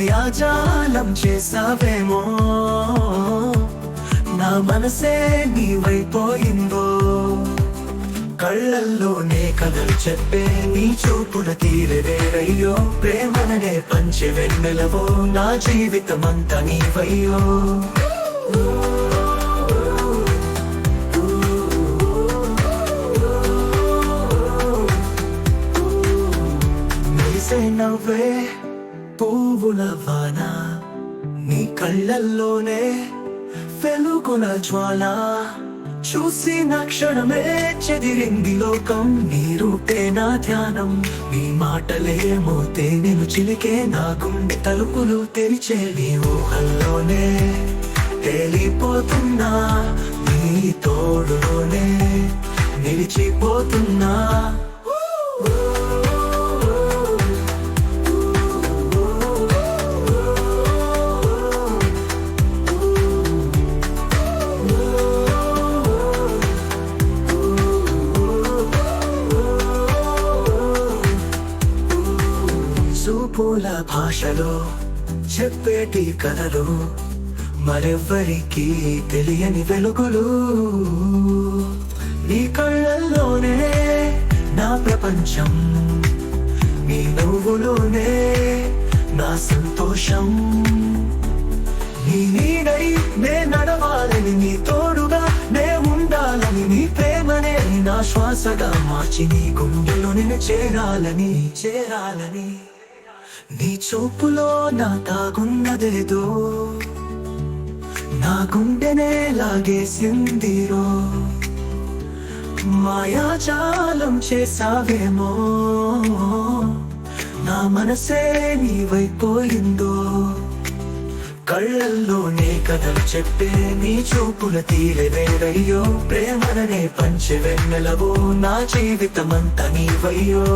మాయాజాలం చేసావేమో, నా మనసే నీవైపోయిందో. కళ్ళల్లోనే కథలు చెప్పే నీ చూపుల తీరవేరయ్యో, ప్రేమననే పంచె వెన్నెలవో, నా జీవితమంతా నీవయ్యో. నవ్వే పువ్వుల వాన, నీ కళ్ళల్లోనే వెలుగుల జ్వాల, చూసిన క్షణమే చెదిరింది లోకం. నీ రూపే నా ధ్యానం, నీ మాటలేమో తేనెను చిలికే, నా గుండె తలుపులు తెరిచే నీ ఊహల్లోనే తేలిపోతున్నా, నీ తోడులోనే నిలిచిపోతున్నా. చూపుల భాషలో చెప్పేటి కథలు, మరెవ్వరికీ తెలియని వెలుగులు. నీ కళ్ళల్లోనే నా ప్రపంచం, నీ నవ్వులోనే నా సంతోషం. నీ నీడై నే నడవాలని, నీ తోడుగా నే ఉండాలని, నీ ప్రేమనే నా శ్వాసగా మార్చి నీ గుండెలో నేను చేరాలని. నీ చూపులో నా తాగున్నదేదో, నా గుండెనే లాగేసిందిరో. మాయాజాలం చేసావేమో, నా మనసే నీవైపోయిందో. కళ్ళల్లోనే కథలు చెప్పే నీ చూపుల తీరవేరయ్యో, ప్రేమననే పంచె వెన్నెలవో, నా జీవితమంతా నీవయ్యో.